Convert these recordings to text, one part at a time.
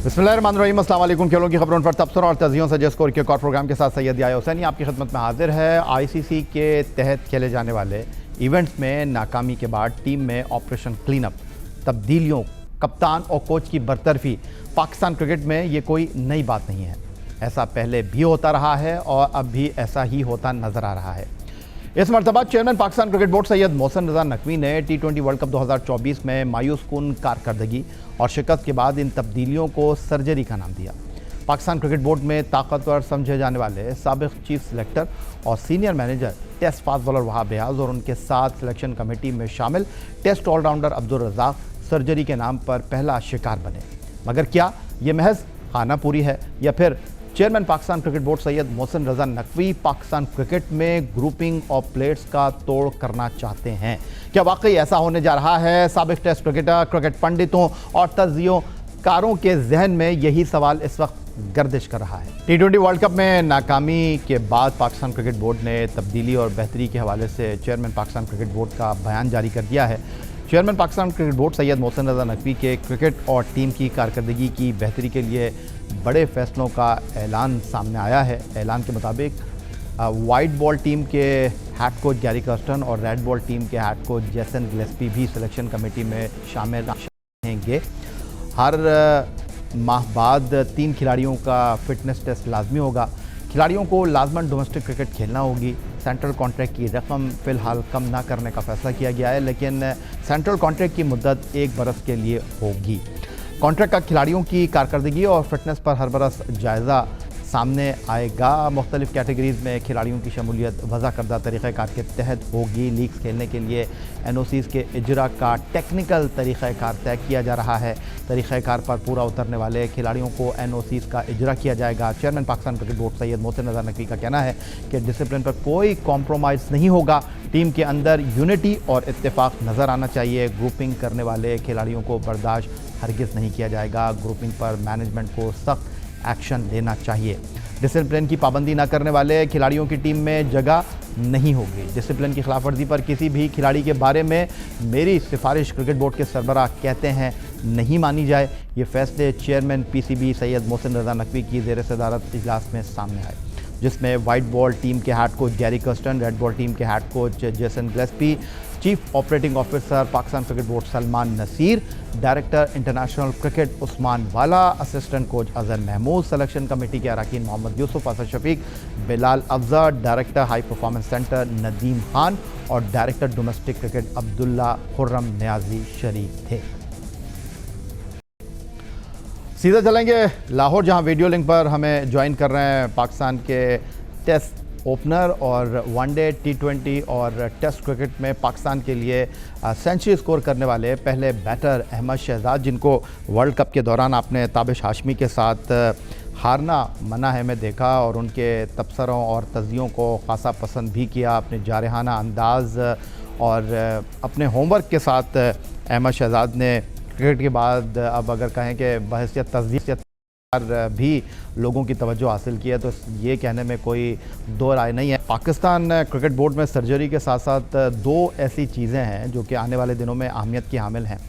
बिस्मिल्लाहिर्रहमानिर्रहीम, अस्सलाम वालेकुम। खेलों की खबरों पर तबसरा और तजियों से जस स्कोर के और प्रोग्राम के साथ सैयद याह्या हुसैनी आपकी खिदमत में हाजिर है। आईसीसी के तहत खेले जाने वाले इवेंट्स में नाकामी के बाद टीम में ऑपरेशन क्लीनअप, तब्दीलियों, कप्तान और कोच की बरतरफी पाकिस्तान क्रिकेट में ये कोई नई बात नहीं है। ऐसा पहले भी होता रहा है और अब भी ऐसा ही होता नजर आ रहा है। इस मरतबा chairman Pakistan cricket board Syed Mohsin Raza Naqvi ने T20 वर्ल्ड कप 2024 में मायूस कुन कारकर्दगी और शिकस्त के बाद इन तब्दीलियों को सर्जरी का नाम दिया। पाकिस्तान क्रिकेट बोर्ड में ताकतवर समझे जाने वाले साबिक चीफ सिलेक्टर और senior manager test fast bowler Wahab Riaz और उनके साथ सिलेक्शन कमेटी में शामिल test all-rounder Abdul Razzaq surgery के नाम पर पहला शिकार बने। मगर क्या ये महज खानापूरी है या फिर chairman Pakistan cricket board Syed Mohsin Raza Naqvi Pakistan cricket में ग्रुपिंग ऑफ प्लेयर्स का तोड़ करना चाहते हैं? क्या वाकई ऐसा होने जा रहा है? साबिक टेस्ट क्रिकेटर, क्रिकेट पंडितों और तज्जियोकारों के जहन में यही सवाल इस वक्त गर्दिश कर रहा है। T20 वर्ल्ड कप में नाकामी के बाद पाकिस्तान क्रिकेट बोर्ड ने तब्दीली और बेहतरी के हवाले से चेयरमैन पाकिस्तान क्रिकेट बोर्ड का बयान जारी कर दिया है। Chairman Pakistan cricket board Syed Mohsin Raza Naqvi के क्रिकेट और टीम की कारकर्दगी की बेहतरी के लिए बड़े फैसलों का ऐलान सामने आया है। ऐलान के मुताबिक वाइट बॉल टीम के हेड कोच गैरी कर्स्टन और रेड बॉल टीम के हेड कोच जेसन गिलेस्पी भी सिलेक्शन कमेटी में शामिल रहेंगे। हर माह बाद 3 खिलाड़ियों का फिटनेस टेस्ट लाजमी होगा। खिलाड़ियों को लाजमन डोमेस्टिक क्रिकेट खेलना होगी। सेंट्रल कॉन्ट्रैक्ट की रकम फ़िलहाल कम ना करने का फैसला किया गया है, लेकिन सेंट्रल कॉन्ट्रैक्ट की मुद्दत 1 बरस के लिए होगी। कॉन्ट्रैक्ट का खिलाड़ियों की कारकर्दगी और फिटनेस पर हर बरस जायज़ा सामने आएगा। मुख्तलिफ कैटेगरीज़ में खिलाड़ियों की शमूलियत वज़ा करदा तरीक़ाकार के तहत होगी। लीग्स खेलने के लिए NOCs के इजरा का टेक्निकल तरीक़ाकार तय किया जा रहा है। तरीक़ाकार पर पूरा उतरने वाले खिलाड़ियों को NOCs का इजरा किया जाएगा। Chairman Pakistan cricket board Syed Mohsin Raza Naqvi का कहना है कि डिसिप्लिन पर कोई कॉम्प्रोमाइज़ नहीं होगा। टीम के अंदर यूनिटी और इत्तेफाक नज़र आना चाहिए। ग्रुपिंग करने वाले खिलाड़ियों को बर्दाश्त हरगिज़ नहीं किया जाएगा। ग्रुपिंग पर मैनेजमेंट को सख्त एक्शन लेना चाहिए। डिसिप्लिन की पाबंदी न करने वाले खिलाड़ियों की टीम में जगह नहीं होगी। डिसिप्लिन की खिलाफवर्जी पर किसी भी खिलाड़ी के बारे में मेरी सिफारिश क्रिकेट बोर्ड के सरबराह कहते हैं नहीं मानी जाए। ये फैसले चेयरमैन PCB सैयद मोहसिन रज़ा नकवी की ज़ेर सदारत इजलास में सामने आए, जिसमें वाइट बॉल टीम के head coach Gary Kirsten, red ball team के head coach Jason Gillespie, chief operating officer Pakistan cricket board Salman Naseer, director international cricket Usman Wahla, assistant coach Azhar Mahmood, selection committee के अरकान Mohammad Yousuf, Asad Shafiq, Bilal Afzal, director high performance centre Nadeem Khan और director domestic cricket Abdullah Khurram Niazi शरीक थे। सीधा चलेंगे लाहौर, जहां वीडियो लिंक पर हमें ज्वाइन कर रहे हैं पाकिस्तान के टेस्ट ओपनर और वनडे, T20 और टेस्ट क्रिकेट में पाकिस्तान के लिए सेंचुरी स्कोर करने वाले पहले बैटर अहमद शहजाद, जिनको वर्ल्ड कप के दौरान आपने ताबिश हाशमी के साथ हारना मना है में देखा और उनके तबसरों और तजियों को खासा पसंद भी किया। अपने जारहाना अंदाज और अपने होमवर्क के साथ अहमद शहजाद ने क्रिकेट के बाद अब अगर कहें कि बहसियत तस्दीक भी लोगों की तवज्जो हासिल की है, तो ये कहने में कोई दो राय नहीं है। पाकिस्तान क्रिकेट बोर्ड में सर्जरी के साथ साथ 2 ऐसी चीज़ें हैं जो कि आने वाले दिनों में अहमियत की हामिल हैं।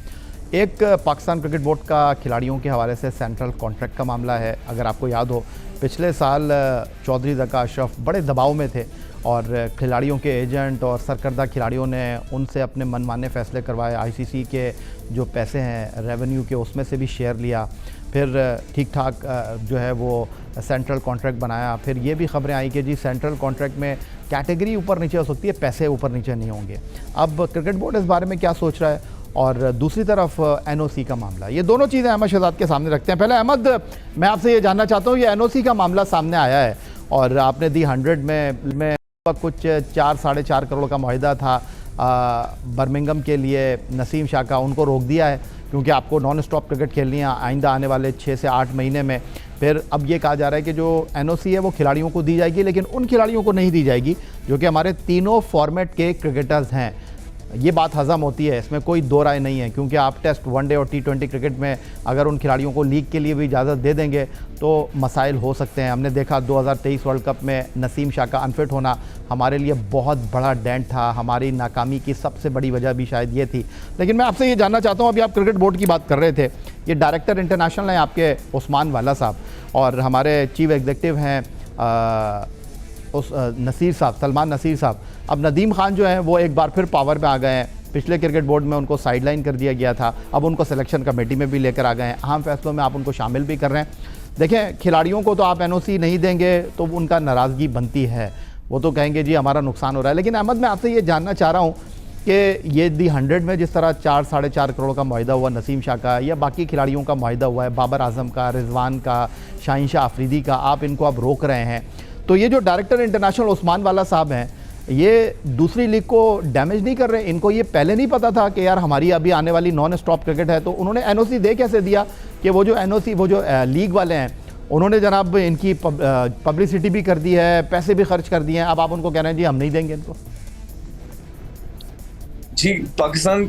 एक, पाकिस्तान क्रिकेट बोर्ड का खिलाड़ियों के हवाले से सेंट्रल कॉन्ट्रैक्ट का मामला है। अगर आपको याद हो, पिछले साल चौधरी ज़का अशरफ बड़े दबाव में थे और खिलाड़ियों के एजेंट और सरकर्दा खिलाड़ियों ने उनसे अपने मनमाने फ़ैसले करवाए। ICC के जो पैसे हैं रेवेन्यू के, उसमें से भी शेयर लिया। फिर ठीक ठाक जो है वो सेंट्रल कॉन्ट्रैक्ट बनाया। फिर ये भी खबरें आई कि जी सेंट्रल कॉन्ट्रैक्ट में कैटेगरी ऊपर नीचे हो सकती है, पैसे ऊपर नीचे नहीं होंगे। अब क्रिकेट बोर्ड इस बारे में क्या सोच रहा है? और दूसरी तरफ NOC का मामला, ये दोनों चीज़ें अहमद शहजाद के सामने रखते हैं। पहले अहमद, मैं आपसे ये जानना चाहता हूँ, ये NOC का मामला सामने आया है और आपने दी 100 में कुछ 4-4.5 करोड़ का मुआहिदा था बर्मिंघम के लिए नसीम शाह का, उनको रोक दिया है क्योंकि आपको नॉन स्टॉप क्रिकेट खेलनी है आइंदा आने वाले 6 से 8 महीने में। फिर अब ये कहा जा रहा है कि जो NOC है वो खिलाड़ियों को दी जाएगी, लेकिन उन खिलाड़ियों को नहीं दी जाएगी जो कि हमारे तीनों फॉर्मेट के क्रिकेटर्स हैं। ये बात हज़म होती है, इसमें कोई दो राय नहीं है, क्योंकि आप टेस्ट, वनडे और T20 क्रिकेट में अगर उन खिलाड़ियों को लीग के लिए भी इजाज़त दे देंगे तो मसाइल हो सकते हैं। हमने देखा 2023 वर्ल्ड कप में नसीम शाह का अनफिट होना हमारे लिए बहुत बड़ा डेंट था। हमारी नाकामी की सबसे बड़ी वजह भी शायद ये थी। लेकिन मैं आपसे ये जानना चाहता हूँ, अभी आप क्रिकेट बोर्ड की बात कर रहे थे ये डायरेक्टर इंटरनेशनल हैं आपके उस्मान वाला साहब, और हमारे चीफ एग्जीक्यूटिव हैं उस नसीर साहब, सलमान नसीर साहब। अब नदीम खान जो हैं वो एक बार फिर पावर में आ गए हैं। पिछले क्रिकेट बोर्ड में उनको साइडलाइन कर दिया गया था, अब उनको सिलेक्शन कमेटी में भी लेकर आ गए हैं, अहम फैसलों में आप उनको शामिल भी कर रहे हैं। देखें, खिलाड़ियों को तो आप एनओसी नहीं देंगे तो उनका नाराज़गी बनती है, वो तो कहेंगे जी हमारा नुकसान हो रहा है। लेकिन अहमद, मैं आपसे ये जानना चाह रहा हूँ कि ये दी 100 में जिस तरह 4-4.5 करोड़ का मुआहिदा हुआ नसीम शाह का, या बाकी खिलाड़ियों का मुआहिदा हुआ है, बाबर आजम का, रिजवान का, शाहीन शाह अफरीदी का, आप इनको अब रोक रहे हैं, तो ये जो डायरेक्टर इंटरनेशनल उस्मान वाला साहब हैं, ये दूसरी लीग को डैमेज नहीं कर रहे? इनको ये पहले नहीं पता था कि यार हमारी अभी आने वाली नॉन स्टॉप क्रिकेट है? तो उन्होंने एनओसी दे कैसे दिया कि वो जो एनओसी, वो जो लीग वाले हैं, उन्होंने जनाब इनकी पब्लिसिटी भी कर दी है, पैसे भी खर्च कर दिए हैं, अब आप उनको कह रहे हैं जी हम नहीं देंगे इनको? जी, पाकिस्तान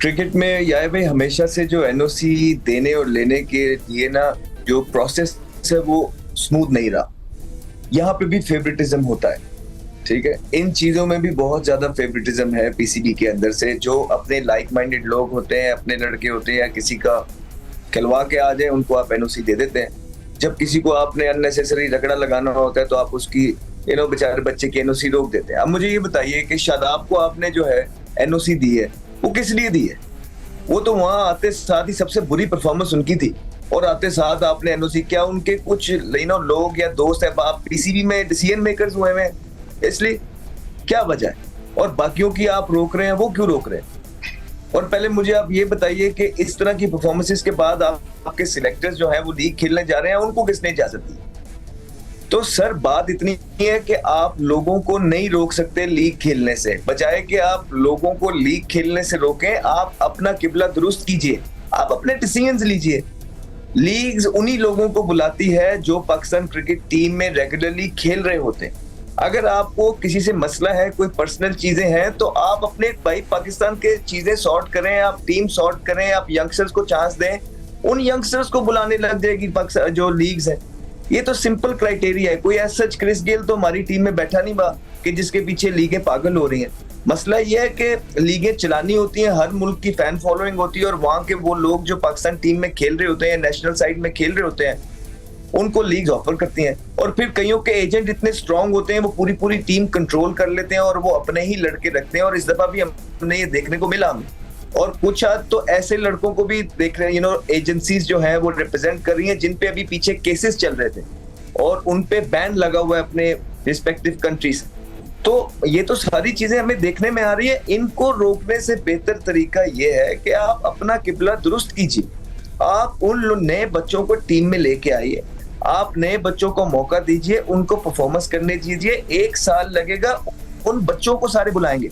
क्रिकेट में यार भाई हमेशा से जो एनओसी देने और लेने के लिए ना जो प्रोसेस है वो स्मूथ नहीं रहा। यहाँ पे भी फेवरेटिज्म होता है, ठीक है, इन चीजों में भी बहुत ज्यादा फेवरेटिज्म है पीसीबी के अंदर से। जो अपने लाइक माइंडेड लोग होते हैं, अपने लड़के होते हैं या किसी का खिलवा के आ जाए, उनको आप एनओसी दे देते हैं। जब किसी को आपने अननेसेसरी रगड़ा लगाना होता है तो आप उसकी बेचारे बच्चे की एनओसी रोक देते हैं। अब मुझे ये बताइए कि शादाब को आपने जो है एनओसी दी है, वो किस लिए दी है? वो तो वहां आते साथ ही सबसे बुरी परफॉर्मेंस उनकी थी, और आते साथ आपने एनओसी, क्या उनके कुछ लोग या दोस्त है आप पीसीबी में डिसीजन मेकर्स हुए हैं, इसलिए क्या वजह है? और बाकियों की आप रोक रहे हैं, वो क्यों रोक रहे हैं? और पहले मुझे आप ये बताइए कि इस तरह की परफॉर्मेंसेस के बाद आपके सिलेक्टर्स जो हैं वो लीग खेलने जा रहे हैं, उनको किसने इजाजत दी? तो सर बात इतनी है कि आप लोगों को नहीं रोक सकते लीग खेलने से, बजाय कि आप लोगों को लीग खेलने से रोकें, आप अपना किबला दुरुस्त कीजिए, आप अपने डिसीजंस लीजिए। लीग्स उन्हीं लोगों को बुलाती है जो पाकिस्तान क्रिकेट टीम में रेगुलरली खेल रहे होते हैं। अगर आपको किसी से मसला है, कोई पर्सनल चीजें हैं, तो आप अपने भाई पाकिस्तान के चीजें सॉर्ट करें, आप टीम सॉर्ट करें, आप यंगस्टर्स को चांस दें, उन यंगस्टर्स को बुलाने लग जाएगी पाकिस्तान जो लीग्स है। ये तो सिंपल क्राइटेरिया है। कोई ऐसा क्रिस गेल तो हमारी टीम में बैठा नहीं बा कि जिसके पीछे लीगें पागल हो रही हैं। मसला यह है कि लीगें चलानी होती हैं, हर मुल्क की फैन फॉलोइंग होती है, और वहां के वो लोग जो पाकिस्तान टीम में खेल रहे होते हैं, नेशनल साइड में खेल रहे होते हैं, उनको लीग ऑफर करती हैं। और फिर कईयों के एजेंट इतने स्ट्रांग होते हैं, वो पूरी पूरी टीम कंट्रोल कर लेते हैं और वो अपने ही लड़के रखते हैं। और इस दफा भी हमने ये देखने को मिला हमें। और कुछ तो ऐसे लड़कों को भी देख रहे हैं, एजेंसीज जो है वो रिप्रेजेंट कर रही हैं जिन पे अभी पीछे केसेस चल रहे थे और उन पे बैन लगा हुआ है अपने रिस्पेक्टिव कंट्रीज। तो ये तो सारी चीजें हमें देखने में आ रही है। इनको रोकने से बेहतर तरीका ये है कि आप अपना किबला दुरुस्त कीजिए, आप उन नए बच्चों को टीम में लेके आइए, आप नए बच्चों को मौका दीजिए, उनको परफॉर्मेंस करने दीजिए। 1 साल लगेगा, उन बच्चों को सारे बुलाएंगे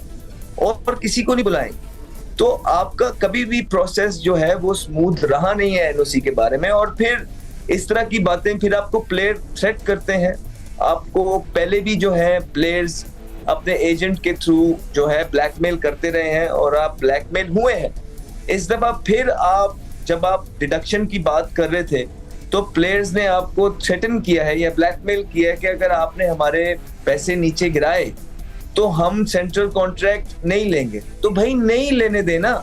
और किसी को नहीं बुलाएंगे। तो आपका कभी भी प्रोसेस जो है वो स्मूथ रहा नहीं है एनओसी के बारे में। और फिर इस तरह की बातें, फिर आपको प्लेयर थ्रेट करते हैं। आपको पहले भी जो है प्लेयर्स अपने एजेंट के थ्रू जो है ब्लैकमेल करते रहे हैं और आप ब्लैकमेल हुए हैं। इस दफा फिर आप, जब आप डिडक्शन की बात कर रहे थे, तो प्लेयर्स ने आपको थ्रेटन किया है या ब्लैकमेल किया है कि अगर आपने हमारे पैसे नीचे गिराए तो हम सेंट्रल कॉन्ट्रैक्ट नहीं लेंगे। तो भाई नहीं लेने देना,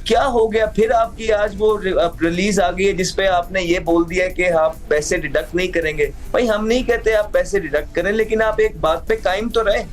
क्या हो गया? फिर आपकी आज वो रिलीज आ गई है जिसपे आपने ये बोल दिया कि आप पैसे डिडक्ट नहीं करेंगे। भाई हम नहीं कहते आप पैसे डिडक्ट करें, लेकिन आप एक बात पे कायम तो रहे।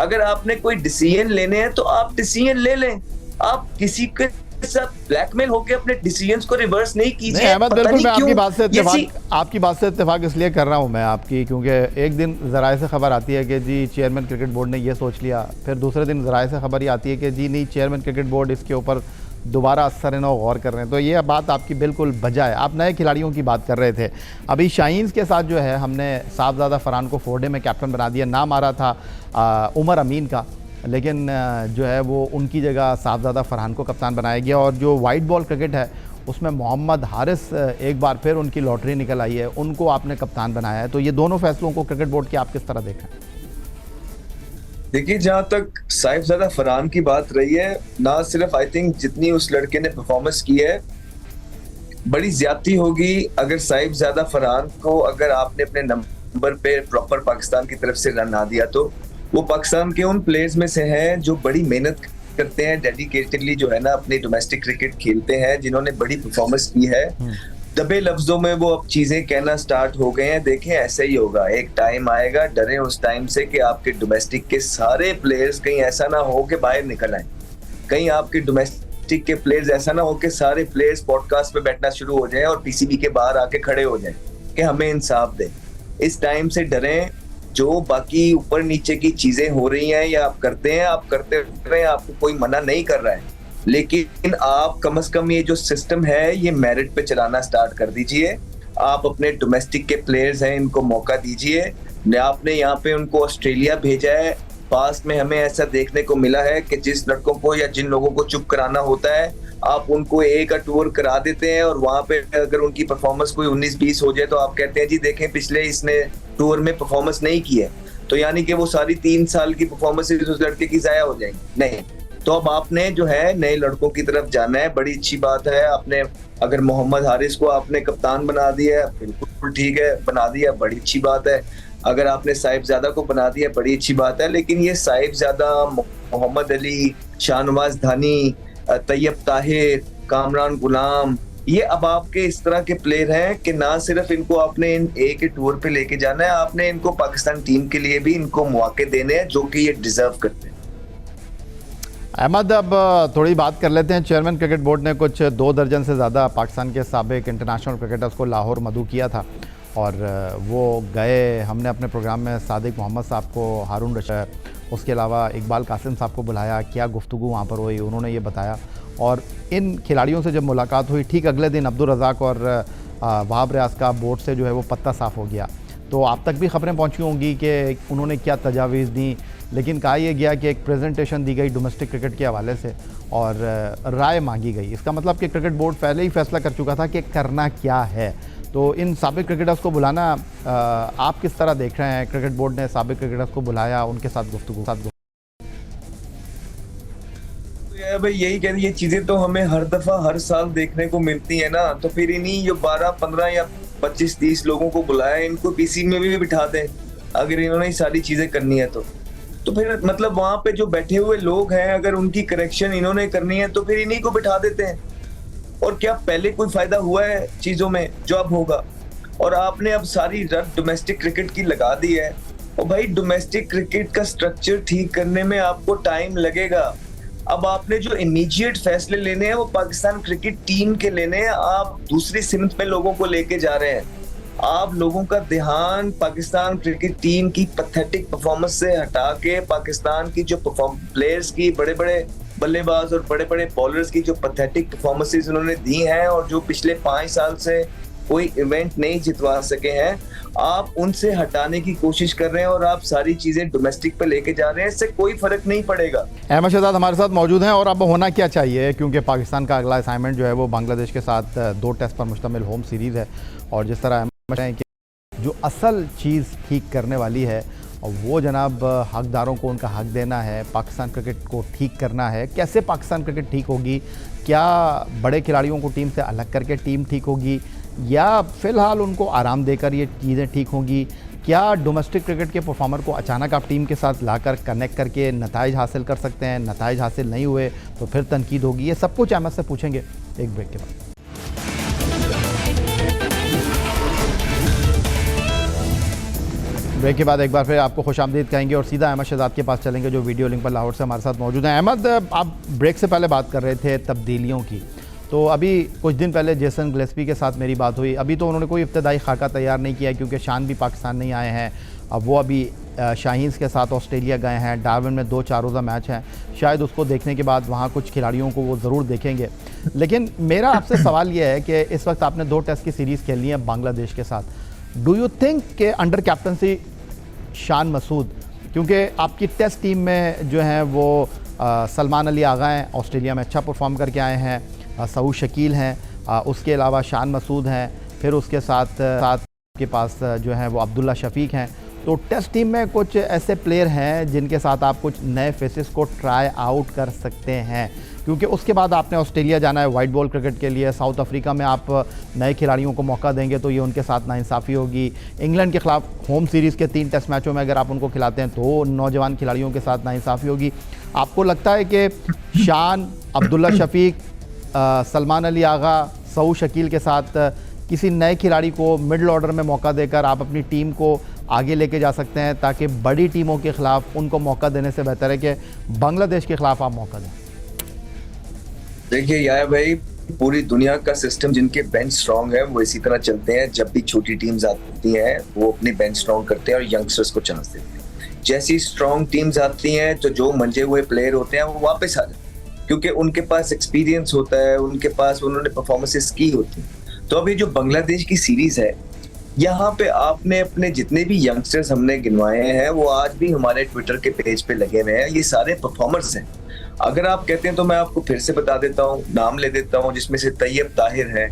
अगर आपने कोई डिसीजन लेने हैं तो आप डिसीजन ले लें, आप किसी के साथ ब्लैकमेल होकर अपने डिसीजंस को रिवर्स नहीं कीजिए। अहमद, बिल्कुल मैं आपकी बात से इत्तेफाक इसलिए कर रहा हूं मैं आपकी, क्योंकि एक दिन ज़राए से खबर आती है कि जी चेयरमैन क्रिकेट बोर्ड ने ये सोच लिया, फिर दूसरे दिन ज़राए से खबर ये आती है कि जी नहीं, चेयरमैन क्रिकेट बोर्ड इसके ऊपर दोबारा असर नो गौर कर रहे हैं। तो ये बात आपकी बिल्कुल बजा है। आप नए खिलाड़ियों की बात कर रहे थे, अभी शाहीन के साथ जो है हमने साहबजादा फरहान को 4 डे में कैप्टन बना दिया। नाम आ रहा था उमर अमीन का, लेकिन जो है वो उनकी जगह साहबजादा फरहान को कप्तान बनाया गया। और जो वाइट बॉल क्रिकेट है उसमें मोहम्मद हारिस एक बार फिर उनकी लॉटरी निकल आई है, उनको आपने कप्तान बनाया है। तो ये दोनों फैसलों को क्रिकेट बोर्ड की आप किस तरह देखें? देखिए, जहां तक साहिबजादा फरहान की बात रही है, ना सिर्फ आई थिंक जितनी उस लड़के ने परफॉर्मेंस की है, बड़ी ज्यादती होगी अगर साहिबजादा फरहान को अगर आपने अपने नंबर पे प्रॉपर पाकिस्तान की तरफ से रन ना दिया। तो वो पाकिस्तान के उन प्लेयर्स में से हैं जो बड़ी मेहनत करते हैं, डेडिकेटेडली जो है ना अपनी डोमेस्टिक क्रिकेट खेलते हैं, जिन्होंने बड़ी परफॉर्मेंस की है, दबे लफ्जों में वो अब चीजें कहना स्टार्ट हो गए हैं। देखें ऐसे ही होगा, एक टाइम आएगा, डरे उस टाइम से कि आपके डोमेस्टिक के सारे प्लेयर्स कहीं ऐसा ना हो कि बाहर निकल आए, कहीं आपके डोमेस्टिक के प्लेयर्स ऐसा ना हो कि सारे प्लेयर्स पॉडकास्ट पे बैठना शुरू हो जाए और पीसीबी के बाहर आके खड़े हो जाए कि हमें इंसाफ दे। इस टाइम से डरें। जो बाकी ऊपर नीचे की चीजें हो रही हैं या आप करते हैं, आप करते रहे, आपको कोई मना नहीं कर रहा है, लेकिन आप कम से कम ये जो सिस्टम है ये मेरिट पे चलाना स्टार्ट कर दीजिए। आप अपने डोमेस्टिक के प्लेयर्स हैं, इनको मौका दीजिए। आपने यहाँ पे उनको ऑस्ट्रेलिया भेजा है, पास्ट में हमें ऐसा देखने को मिला है कि जिस लड़कों को या जिन लोगों को चुप कराना होता है, आप उनको एक का टूर करा देते हैं और वहां पे अगर उनकी परफॉर्मेंस कोई 19-20 हो जाए तो आप कहते हैं जी देखें पिछले इसने टूर में परफॉर्मेंस नहीं की है, तो यानी कि वो सारी 3 साल की परफॉर्मेंस उस लड़के की जाया हो जाएगी। नहीं, तो अब आपने जो है नए लड़कों की तरफ जाना है। बड़ी अच्छी बात है, आपने अगर मोहम्मद हारिस को आपने कप्तान बना दिया, बिल्कुल ठीक है, बना दिया, बड़ी अच्छी बात है। अगर आपने साहिबजादा को बना दिया, बड़ी अच्छी बात है। लेकिन ये साहिबजादा, मोहम्मद अली, शाहनवाज धानी, तैयब ताहिर, कामरान गुलाम, ये अब आपके इस तरह के प्लेयर हैं कि ना सिर्फ इनको आपने इन ए के टूर पे लेके जाना है, आपने इनको पाकिस्तान टीम के लिए भी इनको मौके देने हैं जो कि ये डिजर्व करते हैं। अहमद, अब थोड़ी बात कर लेते हैं। चेयरमैन क्रिकेट बोर्ड ने कुछ 2 दर्जन से ज़्यादा पाकिस्तान के साबिक इंटरनेशनल क्रिकेटर्स को लाहौर मदऊ किया था और वो गए। हमने अपने प्रोग्राम में सादिक मोहम्मद साहब को, हारून रशीद, उसके अलावा इकबाल कासिम साहब को बुलाया। क्या गुफ्तगू वहाँ पर हुई, उन्होंने ये बताया। और इन खिलाड़ियों से जब मुलाकात हुई, ठीक अगले दिन अब्दुल रज़ाक और वहाब रियाज का बोर्ड से जो है वो पत्ता साफ़ हो गया। तो आप तक भी ख़बरें पहुँची होंगी कि उन्होंने क्या तजावीज़ दी, लेकिन कहा यह गया कि एक प्रेजेंटेशन दी गई डोमेस्टिक क्रिकेट के हवाले से और राय मांगी गई। इसका मतलब कि क्रिकेट बोर्ड पहले ही फैसला कर चुका था कि करना क्या है। तो इन साबिक क्रिकेटर्स को बुलाना आप किस तरह देख रहे हैं? क्रिकेट बोर्ड ने साबिक क्रिकेटर्स को बुलाया, उनके साथ गुफ्तगू भाई यही कह रही, ये चीजें तो हमें हर दफा हर साल देखने को मिलती है ना। तो फिर इन्हीं जो 12, 15 या 25, 30 लोगों को बुलाया, इनको पीसी में भी बिठा दें अगर इन्होंने सारी चीजें करनी है तो फिर मतलब वहां पे जो बैठे हुए लोग हैं, अगर उनकी करेक्शन इन्होंने करनी है तो फिर इन्हीं को बिठा देते हैं। और क्या पहले कोई फायदा हुआ है चीजों में जो अब होगा? और आपने अब सारी रट डोमेस्टिक क्रिकेट की लगा दी है। और भाई डोमेस्टिक क्रिकेट का स्ट्रक्चर ठीक करने में आपको टाइम लगेगा। अब आपने जो इमीडिएट फैसले लेने हैं वो पाकिस्तान क्रिकेट टीम के लेने हैं। आप दूसरी सिमत में लोगों को लेके जा रहे हैं। आप लोगों का ध्यान पाकिस्तान क्रिकेट टीम की पैथेटिक परफॉर्मेंस से हटा के पाकिस्तान की जो प्लेयर्स की, बड़े बड़े बल्लेबाज और बड़े बड़े बॉलर्स की जो पैथेटिक परफॉर्मेंसेस उन्होंने दी हैं और जो पिछले 5 साल से कोई इवेंट नहीं जितवा सके हैं, आप उनसे हटाने की कोशिश कर रहे हैं और आप सारी चीजें डोमेस्टिक पे लेके जा रहे हैं। इससे कोई फर्क नहीं पड़ेगा। अहमद शहजाद हमारे साथ मौजूद हैं और अब होना क्या चाहिए, क्योंकि पाकिस्तान का अगला असाइनमेंट जो है वो बांग्लादेश के साथ 2 टेस्ट पर मुश्तमिल होम सीरीज़ है। और जिस तरह अहमद है कि जो असल चीज़ ठीक करने वाली है और वो जनाब हकदारों को उनका हक देना है, पाकिस्तान क्रिकेट को ठीक करना है। कैसे पाकिस्तान क्रिकेट ठीक होगी? क्या बड़े खिलाड़ियों को टीम से अलग करके टीम ठीक होगी, या फ़िलहाल उनको आराम देकर ये चीज़ें ठीक होंगी? क्या डोमेस्टिक क्रिकेट के परफॉर्मर को अचानक आप टीम के साथ लाकर कनेक्ट करके नताइज हासिल कर सकते हैं? नताइज हासिल नहीं हुए तो फिर तनकीद होगी। ये सब कुछ अहमद से पूछेंगे एक ब्रेक के बाद। ब्रेक के बाद एक बार फिर आपको खुशामदीद कहेंगे और सीधा अहमद शहजाद के पास चलेंगे जो वीडियो लिंक पर लाहौर से हमारे साथ मौजूद हैं। अहमद, आप ब्रेक से पहले बात कर रहे थे तब्दीलियों की, तो अभी कुछ दिन पहले जेसन गिलेस्पी के साथ मेरी बात हुई। अभी तो उन्होंने कोई इब्तदाई खाका तैयार नहीं किया क्योंकि शान भी पाकिस्तान नहीं आए हैं। अब वो अभी शाहीन्स के साथ ऑस्ट्रेलिया गए हैं। डार्विन में 2 4 रोज़ा मैच हैं, शायद उसको देखने के बाद वहाँ कुछ खिलाड़ियों को वो ज़रूर देखेंगे। लेकिन मेरा आपसे सवाल ये है कि इस वक्त आपने 2 टेस्ट की सीरीज़ खेलनी है बांग्लादेश के साथ। डू यू थिंक के अंडर कैप्टनसी शान मसूद, क्योंकि आपकी टेस्ट टीम में जो हैं वो सलमान अली आगा हैं, ऑस्ट्रेलिया में अच्छा परफॉर्म करके आए हैं, सऊद शकील हैं, उसके अलावा शान मसूद हैं, फिर उसके साथ के पास जो है वो अब्दुल्ला शफीक हैं। तो टेस्ट टीम में कुछ ऐसे प्लेयर हैं जिनके साथ आप कुछ नए फेसेस को ट्राई आउट कर सकते हैं, क्योंकि उसके बाद आपने ऑस्ट्रेलिया जाना है वाइट बॉल क्रिकेट के लिए। साउथ अफ्रीका में आप नए खिलाड़ियों को मौका देंगे तो ये उनके साथ नाइंसाफ़ी होगी। इंग्लैंड के ख़िलाफ़ होम सीरीज़ के 3 टेस्ट मैचों में अगर आप उनको खिलाते हैं तो नौजवान खिलाड़ियों के साथ नाइंसाफ़ी होगी। आपको लगता है कि शान, अब्दुल्ला शफीक, सलमान अली आगा, सऊ शकील के साथ किसी नए खिलाड़ी को मिडिल ऑर्डर में मौका देकर आप अपनी टीम को आगे लेके जा सकते हैं, ताकि बड़ी टीमों के खिलाफ उनको मौका देने से बेहतर है कि बांग्लादेश के खिलाफ आप मौका दें? देखिए यार भाई, पूरी दुनिया का सिस्टम, जिनके बेंच स्ट्रांग है वो इसी तरह चलते हैं। जब भी छोटी टीम्स आती हैं वो अपनी बेंच स्ट्रांग करते हैं और यंगस्टर्स को चांस देते हैं। जैसी स्ट्रांग टीम्स आती हैं तो जो मंजे हुए प्लेयर होते हैं वो वापस आ जाते हैं, क्योंकि उनके पास एक्सपीरियंस होता है, उनके पास उन्होंने परफॉर्मेंसेस की होती हैं। तो अभी जो बांग्लादेश की सीरीज है, यहाँ पे आपने अपने जितने भी यंगस्टर्स हमने गिनवाए हैं वो आज भी हमारे ट्विटर के पेज पे लगे हुए हैं। ये सारे परफॉर्मर्स हैं। अगर आप कहते हैं तो मैं आपको फिर से बता देता हूँ, नाम ले देता हूँ, जिसमें से तैयब ताहिर है,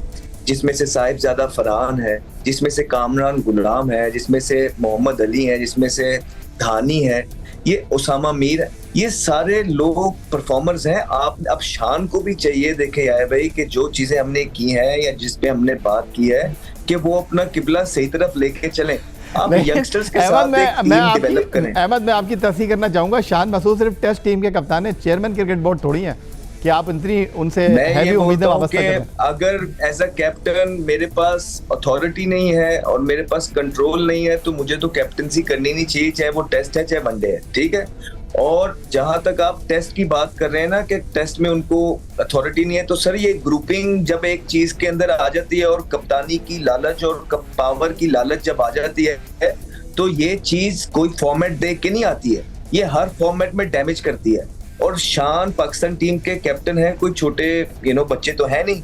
जिसमें से साहिबजादा फरहान है, जिसमें से कामरान गुलाम है, जिसमें से मोहम्मद अली है, जिसमें से धानी है, ये उसामा मीर है। ये सारे लोग परफॉर्मर्स हैं। आप अब शान को भी चाहिए, देखे आए भाई, कि जो चीजें हमने की हैं या जिस पे हमने बात की है कि वो अपना किबला सही तरफ लेके चलें। आप यंगस्टर्स के साथ एक टीम डेवलप करें। अहमद, मैं आपकी तस्दीक करना चाहूंगा, शान मसूद सिर्फ टेस्ट टीम के कप्तान है, चेयरमैन क्रिकेट बोर्ड थोड़ी है कि आप इतनी उनसे हैवी उम्मीदें वापस करें। अगर एज अ कैप्टन मेरे पास अथॉरिटी नहीं है और मेरे पास कंट्रोल नहीं है तो मुझे तो कैप्टनसी करनी नहीं चाहिए, चाहे वो टेस्ट है चाहे वनडे है, ठीक है। और जहां तक आप टेस्ट की बात कर रहे हैं ना कि टेस्ट में उनको अथॉरिटी नहीं है, तो सर ये ग्रुपिंग जब एक चीज के अंदर आ जाती है और कप्तानी की लालच और पावर की लालच जब आ जाती है तो ये चीज कोई फॉर्मेट देख के नहीं आती है, ये हर फॉर्मेट में डैमेज करती है। और शान पाकिस्तान टीम के कैप्टन है, कोई छोटे बच्चे तो है नहीं,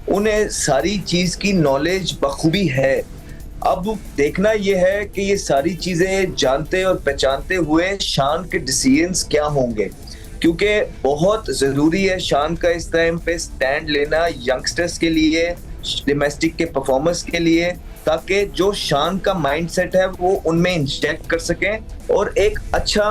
उन्हें सारी चीज की नॉलेज बखूबी है। अब देखना यह है कि ये सारी चीजें जानते और पहचानते हुए शान के डिसीजंस क्या होंगे, क्योंकि बहुत जरूरी है शान का इस टाइम पे स्टैंड लेना यंगस्टर्स के लिए, डोमेस्टिक के परफॉर्मेंस के लिए, ताकि जो शान का माइंडसेट है वो उनमें इंजेक्ट कर सकें और एक अच्छा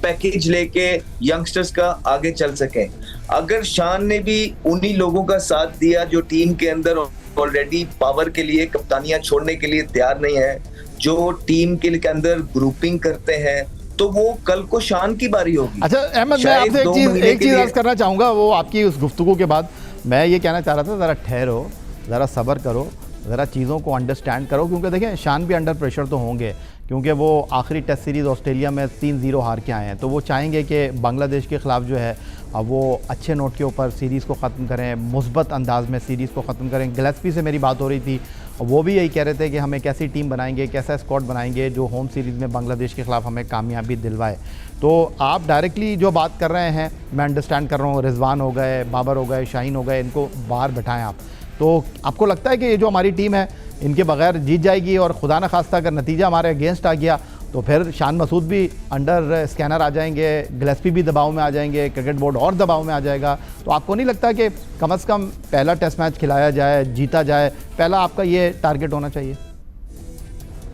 पैकेज लेके यंगस्टर्स का आगे चल सकें। अगर शान ने भी उन्हीं लोगों का साथ दिया जो टीम के अंदर ऑलरेडी पावर के लिए कप्तानियां छोड़ने के लिए तैयार नहीं है, जो टीम के अंदर ग्रुपिंग करते हैं, तो वो कल को शान की बारी होगी। अच्छा अहमद, मैं आपसे एक चीज अर्ज करना चाहूंगा, वो आपकी उस गुफ्तगू के बाद मैं ये कहना चाह रहा था, जरा ठहरो, जरा सब्र करो, ज़रा चीज़ों को अंडरस्टैंड करो, क्योंकि देखें शान भी अंडर प्रेशर तो होंगे, क्योंकि वो आखिरी टेस्ट सीरीज़ ऑस्ट्रेलिया में 3-0 हार के आए हैं, तो वो चाहेंगे कि बांग्लादेश के ख़िलाफ़ जो है वो अच्छे नोट के ऊपर सीरीज़ को ख़त्म करें, मुस्बत अंदाज में सीरीज़ को ख़त्म करें। गिलेस्पी से मेरी बात हो रही थी, वो भी यही कह रहे थे कि हम एक ऐसी टीम बनाएंगे, कैसा स्क्वाड बनाएंगे जो होम सीरीज़ में बांग्लादेश के ख़िलाफ़ हमें कामयाबी दिलवाए। तो आप डायरेक्टली जो बात कर रहे हैं मैं अंडरस्टैंड कर रहा हूँ, रिजवान हो गए, बाबर हो गए, शाहीन हो गए, इनको बाहर बैठाएं आप, तो आपको लगता है कि ये जो हमारी टीम है इनके बगैर जीत जाएगी? और खुदा न खास्ता अगर नतीजा हमारे अगेंस्ट आ गया तो फिर शान मसूद भी अंडर स्कैनर आ जाएंगे, गिलेस्पी भी दबाव में आ जाएंगे, क्रिकेट बोर्ड और दबाव में आ जाएगा। तो आपको नहीं लगता कि कम से कम पहला टेस्ट मैच खिलाया जाए, जीता जाए, पहला आपका ये टारगेट होना चाहिए?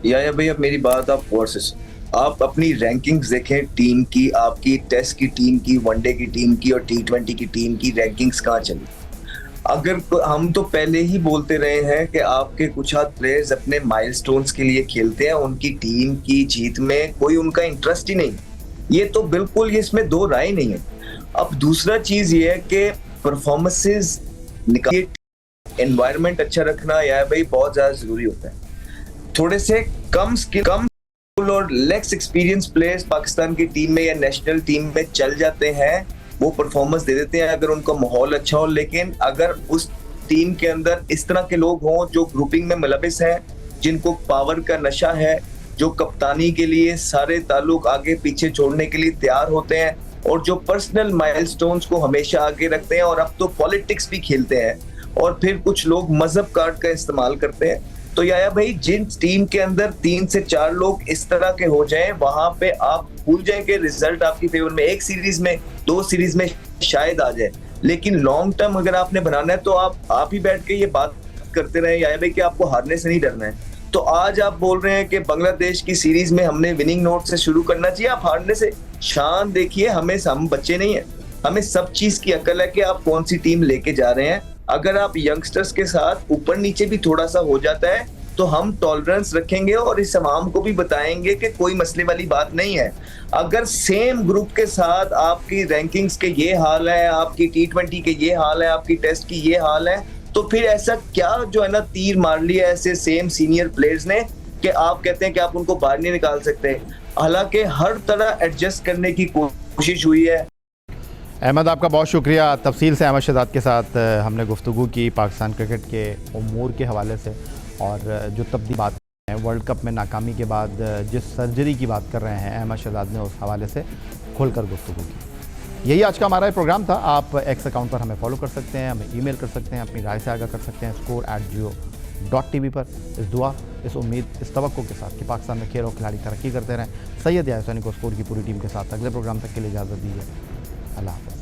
या भाई, अब मेरी बात आप गौर से, आप अपनी रैंकिंग्स देखें टीम की, आपकी टेस्ट की टीम की, वनडे की टीम की और T20 की टीम की रैंकिंग्स कहाँ चली। अगर हम तो पहले ही बोलते रहे हैं कि आपके कुछ हाथ प्लेयर्स अपने माइलस्टोन्स के लिए खेलते हैं, उनकी टीम की जीत में कोई उनका इंटरेस्ट ही नहीं, ये तो बिल्कुल, ये इसमें दो राय नहीं है। अब दूसरा चीज ये है कि परफॉर्मेंसेस निकाल, एनवायरनमेंट अच्छा रखना या भाई बहुत ज्यादा जरूरी होता है। थोड़े से कम स्किल और लेस एक्सपीरियंस प्लेयर्स पाकिस्तान की टीम में या नेशनल टीम में चल जाते हैं, वो परफॉर्मेंस दे देते हैं अगर उनका माहौल अच्छा हो। लेकिन अगर उस टीम के अंदर इस तरह के लोग हों जो ग्रुपिंग में मुलविस हैं, जिनको पावर का नशा है, जो कप्तानी के लिए सारे ताल्लुक आगे पीछे छोड़ने के लिए तैयार होते हैं और जो पर्सनल माइलस्टोन्स को हमेशा आगे रखते हैं, और अब तो पॉलिटिक्स भी खेलते हैं, और फिर कुछ लोग मजहब कार्ड का इस्तेमाल करते हैं, तो या भाई जिन टीम के अंदर 3 से 4 लोग इस तरह के हो जाएं, वहां पे आप भूल जाएं कि रिजल्ट आपकी फेवर में, एक सीरीज में 2 सीरीज में शायद आ जाए, लेकिन लॉन्ग टर्म अगर आपने बनाना है तो आप ही बैठ के ये बात करते रहे या भाई कि आपको हारने से नहीं डरना है। तो आज आप बोल रहे हैं कि बांग्लादेश की सीरीज में हमने विनिंग नोट से शुरू करना चाहिए, आप हारने से शान देखिए, हम बच्चे नहीं है, हमें सब चीज की अकल है कि आप कौन सी टीम लेके जा रहे हैं। अगर आप यंगस्टर्स के साथ ऊपर नीचे भी थोड़ा सा हो जाता है तो हम टॉलरेंस रखेंगे और इस अवाम को भी बताएंगे कि कोई मसले वाली बात नहीं है। अगर सेम ग्रुप के साथ आपकी रैंकिंग्स के ये हाल है, आपकी T20 के ये हाल है, आपकी टेस्ट की ये हाल है, तो फिर ऐसा क्या जो है ना तीर मार लिया ऐसे सेम सीनियर प्लेयर्स ने कि आप कहते हैं कि आप उनको बाहर नहीं निकाल सकते। हालांकि हर तरह एडजस्ट करने की कोशिश हुई है। अहमद, आपका बहुत शुक्रिया। तफसील से अहमद शहजाद के साथ हमने गुफ्तगू की पाकिस्तान क्रिकेट के उमूर के हवाले से, और जो तब्दीली बात है वर्ल्ड कप में नाकामी के बाद जिस सर्जरी की बात कर रहे हैं अहमद शहजाद ने, उस हवाले से खुलकर गुफ्तगू की। यही आज का हमारा प्रोग्राम था। आप एक्स अकाउंट पर हमें फॉलो कर सकते हैं, हमें ईमेल कर सकते हैं, अपनी राय से आगाह कर सकते हैं score@jio.tv पर। इस दुआ, इस उम्मीद, इस तवक्को के साथ कि पाकिस्तान में खेल और खिलाड़ी तरक्की करते रहें। सैयद याहिया हुसैनी को स्कोर की पूरी टीम के साथ अगले प्रोग्राम तक के लिए इजाज़त दीजिए। अल्लाह हाफ़िज़।